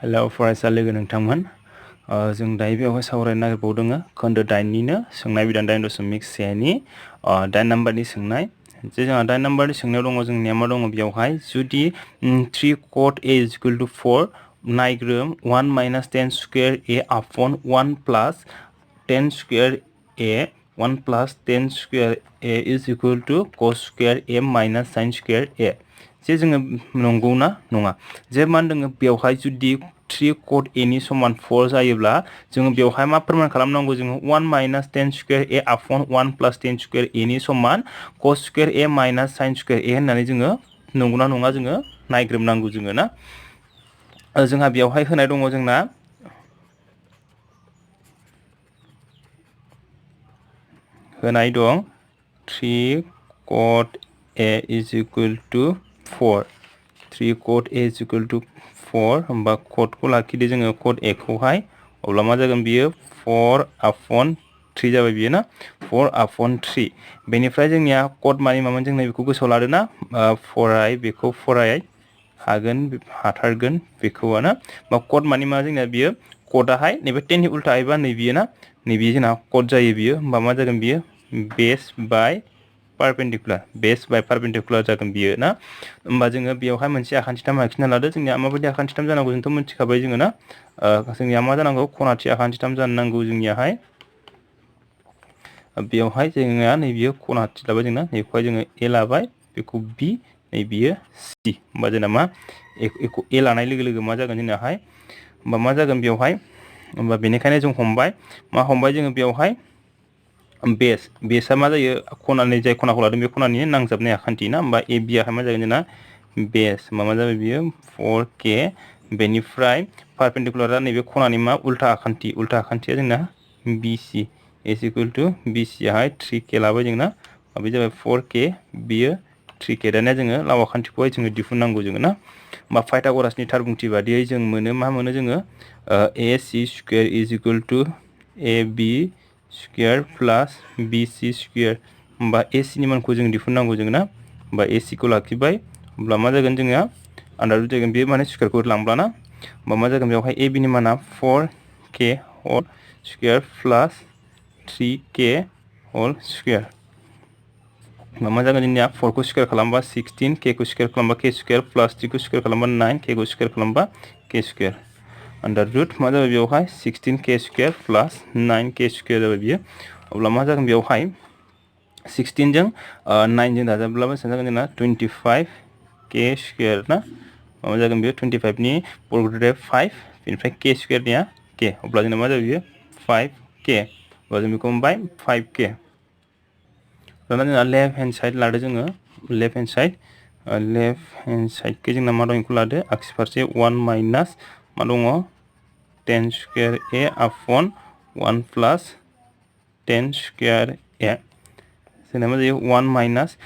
hello फरायसालि लोगो नोंथांमोन जों दायो बेवहाय सावरायनो नागिरबावदों खोन्दो 8निनो सोंनाय बिधान 9.2 9 नाम्बारनि सोंनाय जे जोंहा 9 नाम्बारनि सोंनायाव दङ जोंनिया मा दङ बेवहाय जुदि 3 cot a is equal to 4 नायग्रोम 1 minus 10 square a upon 1 plus 10 square a 1 plus 10 square a is equal to cos square a minus sin square a जे जोङो नंगौना नङा जे मा होनदों बेवहाय जुदि 3 cot a नि समान 4 जायोब्ला जोङो बेवहाय मा फोरमान खालामनांगौ जोङो 1 minus 10 square a upon 1 plus 10 square a नि समान cos square a minus sin square a होननानै जोङो नंगौना नङा जोङो नायग्रोमनांगौ जोङो ना जोंहा बेवहाय होनाय दङ जोंना होनाय दं 3 cot a is equal to 4 3 cot a is equal to 4 होमबा cot को लाखिदो जोङो cot a खौहाय अब्ला मा जागोन बियो 4 upon 3 जाबाय बियो ना 4 upon 3 बेनिफ्राय जोंनिया cot मानि मामोन जोंना बेखौ गोसोआव लादो ना फराय बेखौ फराय हागोन हाथारगोन बेखौ ना बा cot मानि मा जोंना बियो cotआहाय नैबे 10 नि उल्टा एबा नै बियो ना नै बियो जोंना cot जायो बियो होमबा मा जागोन बियो बेस बाय पारपेंडिकुलार जागोन बियो ना होमबा जोङो बेवहाय मोनसे आखान्थिथाम आखिना लादो जोंनिया माबायदि आखान्थिथाम जानांगौ जोंथ' मिथिखाबाय जोङो ना जोंनिया मा जानांगौ खनाथि आखान्थिथाम जानो नांगौ जोंनियाहाय बेवहाय जोंनिया नै बियो खनाथि लाबाय जोंना नैखौहाय जोङो ए लाबाय बेखौ बी नै बियो सी होमबा जोंना मा ए लानाय लोगो लोगो मा जागोन जोंनाहाय होमबा मा जागोन बेवहाय होमबा बेनिखायनो जों हमबाय जोङो बेवहाय बेसआ मा जायो खनानि जाय खनाखौ लादों बे खनानि नांजाबनाय आखान्थि ना होमबा ए बी आहाय मा जागोन जोंना बेस मा जाबाय बियो 4k बेनिफ्राय पारपेंडिकुलारा नैबे खनानि मा उल्टा आखान्थिया जोंना BC is equal to BC आहाय 3k लाबाय जोंना बे जाबाय 4k बियो 3k दानिया जोङो लाव आखान्थिखौहाय जोङो दिहुननांगौ जोङो ना होमबा पाइथागरासनि थारबुंथि बादियै जों मोनो जोङो AC square is equal to AB square plus BC square होमबा AC नि मानखौ जों दिहुननांगौ जोङो ना होमबा AC खौ लाखिबाय अब्ला मा जागोन जोंनिया आन्दार रुट जागोन बे माने स्कुवेरखौ लांब्लाना होमबा मा जागोन बेवहाय AB नि माना 4k होल स्कुवेर प्लास 3k होल स्कुवेर मा जागोन जोंनिया 4 को स्कुवेर खालामबा 16 k को स्कुवेर खालामबा k स्कुवेर प्लास 3 को स्कुवेर खालामबा 9 k को स्कुवेर खालामबा k स्कुवेर आन्दार रुट मा जाबाय बेवहाय 16k स्कुवेर प्लास 9k स्कुवेर जाबाय बियो अब्ला मा जागोन बेवहाय 16 जों 9 जों दाजाबब्ला बेसेबां जागोन जोंना 25k स्कुवेर ना मा जागोन बेयो 25 नि बर्गमूलआ 5 बेनिफ्राय k स्कुवेरनिया k अब्ला जोंना मा जाबाय बियो 5k अब्ला जों बेखौ मोनबाय 5k दाना जोंना लेफ्ट हेन्ड साइड लादो जोङो लेफ्ट हेन्ड साइडखै जोंना मा दं बेखौ लादो आगसि फारसे 1 माइनास मा दङ 10 square a upon 1 plus 10 square a जोंना मा जायो 1 माइनास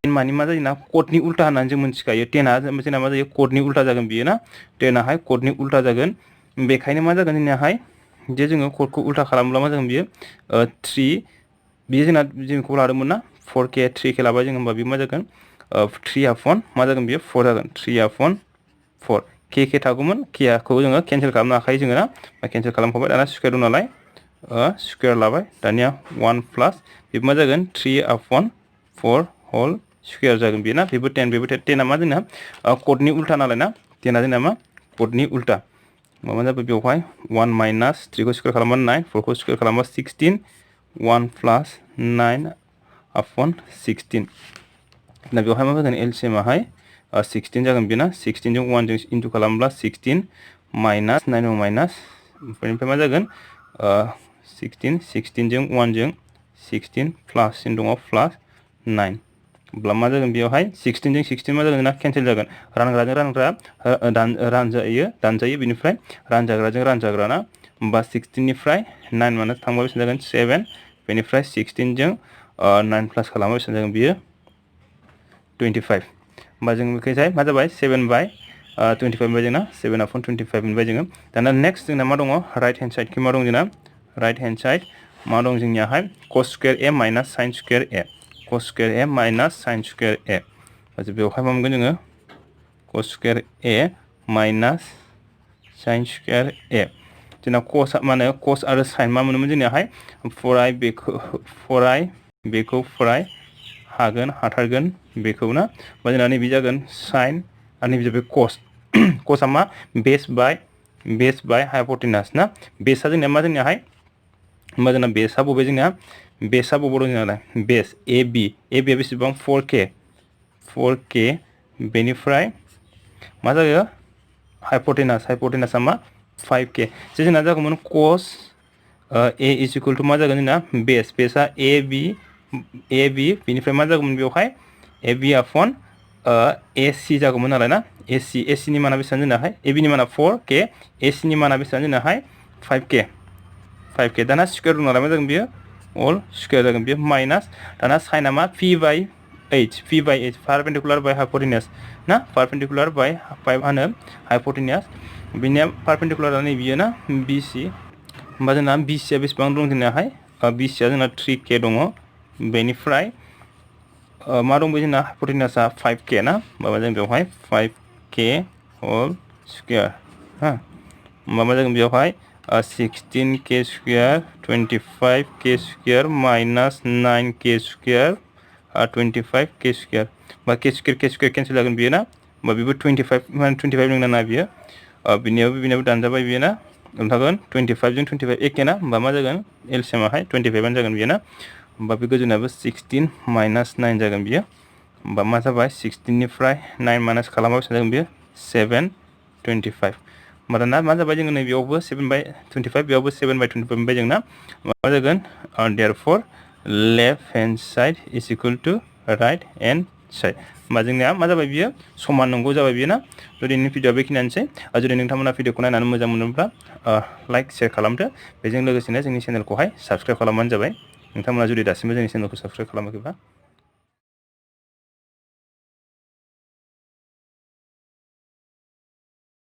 10 मानि मा जायो ना कटनि उल्टा होननानै जों मिथिखायो 10आ जोंना मा जायो कटनि उल्टा जागोन बियो ना 10आहाय कटनि उल्टा जागोन बेखायनो मा जागोन जोंनियाहाय जे जोङो कटखौ उल्टा खालामब्ला मा जागोन बियो 3 बियो जोंना जोंखौ लादोंमोन ना 4k 3k लाबाय जों होमबा बेयो मा जागोन 3 अपॉन मा जागोन बियो 4 जागोन 3 अपॉन 4 k थागौमोन k खौ जोङो केन्सेल खालामनो हाखायो जोङो ना केन्सेल खालामखाबाय दाना स्कुवेर दं नालाय स्कुवेर लाबाय दानिया 1 प्लास बे मा जागोन 3 अपॉन 4 होल स्कुवेर जागोन बेयो ना बेबो 10 10आ मा जोंना कटनि उल्टा नालाय ना 10आ जोंना मा कटनि उल्टा मा जाबाय बेवहाय 1 माइनास 3 को स्कुवेर खालामबा 9 4 को स्कुवेर खालामबा 16 1 प्लस 9 अपॉन 16 ना बेवहाय मा जागोन एलसीएम आहाय 16 जागोन बेना 16 जों 1 जों इनटु खालामब्ला 16 माइनास 9 माइनास बेनिफ्राय मा जागोन 16 जों 1 जों 16 प्लस सिन दङ प्लस 9 अब्ला मा जागोन बेवहाय 16 जों 16 मा जागोन ना केन्सेल जागोन रानग्राजों रानग्रा दानजायो बेनिफ्राय रानजाग्राजों रानजाग्रा ना होमबा 16 निफ्राय 9 माइनास थांबा बेसेबां जागोन 7 बेनिफ्राय 16 जों 9 प्लस खालामबा बेसेबां जागोन बियो 25 होमबा जों बेखैजाय मा जाबाय 7 बाय 25 मोनबाय जोंना 7 अपॉन 25 मोनबाय जोङो दाना नेक्स्ट जोंना मा दङ राइट हेन्ड साइडखै मा दं जोंना राइट हेन्ड साइड मा दं जोंनियाहाय cos square a minus sin square a cos square a minus sin square a बेवहाय मा मोनगोन जोङो cos square a minus sine square a जोंना कस मा होनो कस आरो साइन मा मोनोमोन जोंनियाहाय फराय बेखौ फराय हागोन हाथारगोन बेखौ ना बा जोंना नैबे जागोन साइन आरो नैबे जाबाय कस कसआ मा बेस बाय हाइपटेनास ना बेसआ जोंनिया मा जोंनियाहाय होमबा जोंना बेसआ बबे जोंनिया बेसआ बबाव दं जोंनालाय बेस ए बिया बेसेबां 4K बेनिफ्राय मा जायो हाइपटेनासआ मा 5K जे जोंना जागौमोन कस ए इज इकुवेल टु मा जागोन जोंना बेसआ ए बि बेनिफ्राय मा जागौमोन बेवहाय ए बि अपॉन ए सि जागौमोन नालाय ना ए सि नि माना बेसेबां जोंनाहाय ए बि नि माना 4K ए सि नि माना बेसेबां जोंनाहाय 5K दाना स्क्वायर दं नालाय मा जागोन बियो अल स्क्वायर जागोन बियो माइनास दाना साइना मा p/8 पारपेंडिकुलार बाय हाइपटेनास ना पारपेंडिकुलार बाय मा होनो हाइपटेनास बिनिया पारपेंडिकुलार नै बियो ना BC होमबा जोंना BC आ बेसेबां दं जोंनाहाय BC आ जोंना 3K दङ बेनिफ्राय मा दंबायो जोंना हाइपटेनासआ 5K ना होमबा जों बेवहाय 5K होल स्क्वायर हा होमबा मा जागोन बेवहाय 16K square 25K square minus 9K square 25K square होमबा K स्क्वायर केन्सेल जागोन बियो ना होमबा बेबो 25 नोंना ना बियो बिनियाबो दानजाबाय बियो ना ओमफ्राय 25 जों 25 एखे ना होमबा मा जागोन एलसिएमआहाय 25 आनो जागोन बियो ना होमबा बे गोजौनाबो 16 माइनास 9 जागोन बियो होमबा मा जाबाय 16 निफ्राय 9 माइनास खालामबा बेसेबां जागोन बियो 7/25 होमबा दाना मा जाबाय जोङो नैबेयावबो 7/25 बेयावबो 7/25 मोनबाय जोंना मा जागोन therefore left hand side is equal to right hand side होमबा जोंनिया मा जाबाय बियो समान नंगौ जाबाय बियो ना जुदि नोंनि भिडिअआ बेखिनियानोसै जुदि नोंथांमोना भिडिअखौ नायनानै मोजां मोनोब्ला लाइक शेयार खालामदो बेजों लोगोसेनो जोंनि चेनेलखौहाय साबस्क्राइब खालामबानो जाबाय नोंथांमोना जुदि दासिमबो जोंनि चेनेलखौ साबस्क्राइब खालामाखैबा